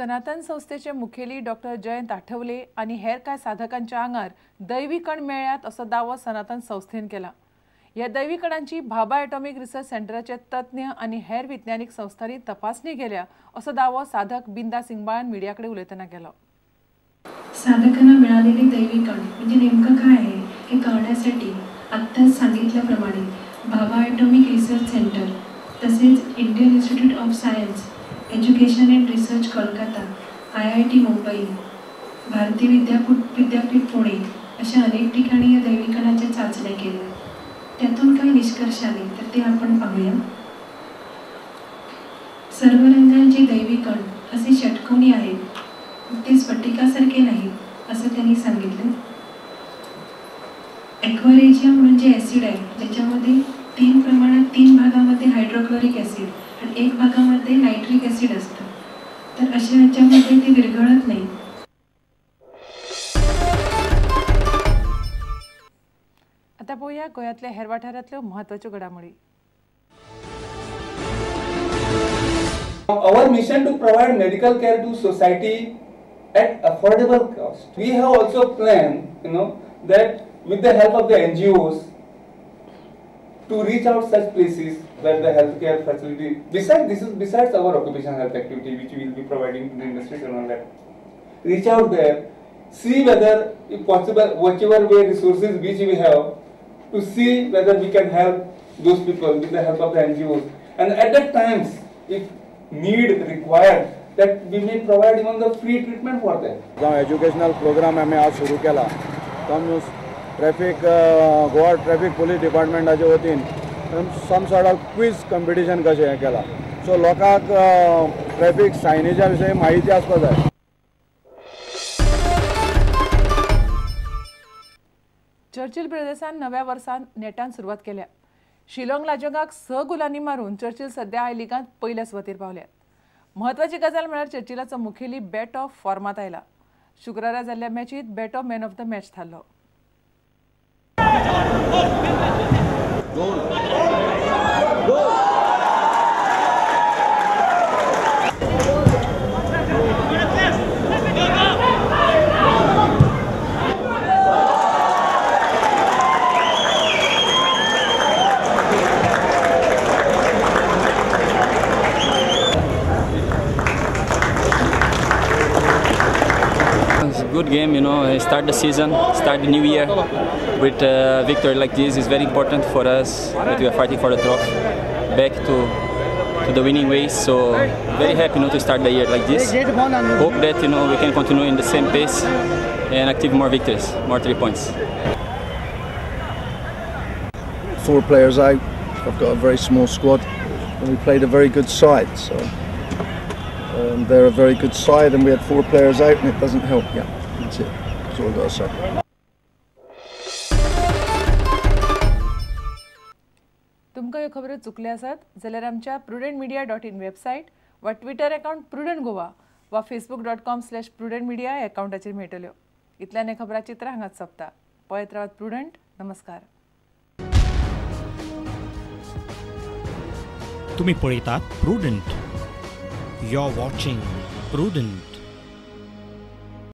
सनातन संस्थेचे मुखेली डॉक्टर जयंत आठवले आणि हेर काय साधकांच्या आंगार दैवी कण मेळ्ळ्यात असो दावो सनातन संस्थेन केला। ह्या दैवी कणांची भाभा एटॉमिक रिसर्च सेंटराचे तज्ञ आणि हेर विज्ञानिक संस्थांनी तपासणी केल्या असो दावो साधक बिंदा सिंगबाळान मिडियाकडे उलयतना केलो। साधकांना मिळालेली दैवी कण म्हणजे नेमकं काय आहे हे कळण्यासाठी आत्ताच सांगितल्याप्रमाणे भाभा एटॉमिक रिसर्च सेंटर तसेच Indian institute of science education and research Kolkata, IIT Mumbai, भारतीय विद्यापीठ पुणे अशा अनेक ठिकाणी या दैवी कणाच्या चाचण्या केल्या। त्यातून काय निष्कर्ष आले तर ते आपण पाहूया। सर्व रंगांचे दैवी कण असे षटकोनी आहेत, ते स्फटिकासारखे नाहीत असं त्यांनी सांगितलं। एक्वारेजियम म्हणजे ॲसिड आहे ज्याच्यामध्ये 3 प्रमाणात 3 भागामध्ये हायड्रोक्लोरिक ॲसिड आणि 1 भागामध्ये नायट्रिक ॲसिड असतं, तर अशा ह्याच्यामध्ये ते विरघळत नाही। आता पाहूया गोयातल्या हेर वाठारांतल्यो महत्वाच्यो घडामोडी। Our mission to provide medical care to society at affordable cost. We have also planned, that with the help of the NGOs, to reach out such places where the healthcare facility. Besides our occupational health activity, which we will be providing to the industries and all that. Reach out there, see whether, if possible, whichever way resources which we have, to see whether we can help those people with the help of the NGOs. And at that times, if need required, that we may provide even the free treatment for them. जो educational program हमें आज शुरू केला, तो हम traffic Goa traffic police डिपार्टमेंटाचे वतीन some sort of quiz competition कशें केला। सो लोकांक ट्रॅफिक सायनीच्या विशयी माहिती आसपाक जाय। चर्चिल ब्रदर्सान नव्या वर्सान नेटान सुरवात केल्या। शिलाँग लाजंगाक 6 गुलांनी मारून चर्चिल सध्या आय लिगांत पयल्या सुवातेर पावल्यात। महत्वाची गजाल म्हळ्यार चर्चिलाचो मुखेली बॅट ऑफ फॉर्मात आयला। शुक्रारा जाल्ल्या मॅचीत bat of man of the match थारलो। Good game, start the season, start the new year with a victory like this is very important for us that we are fighting for the trophy, back to the winning ways. So very happy to start the year like this. Hope that we can continue in the same pace and achieve more victories, more 3 points. 4 players out. I've got a very small squad and we played a very good side. So they're a very good side and we had 4 players out and it doesn't help. Yeah, that's it. That's all I've got to say. तुमकां ह्यो खबरो चुकल्यो आसात जाल्यार आमच्या prudentmedia.in website वा Twitter account prudent Goa वा facebook.com/prudentmedia ह्या अकाउंटाचेर मेळटल्यो। इतल्यान हे खबरां चित्र हांगाच सोंपता। पळयत रावात प्रुडंट। नमस्कार। तुम्ही पळयतात प्रुडंट। You're watching Prudent.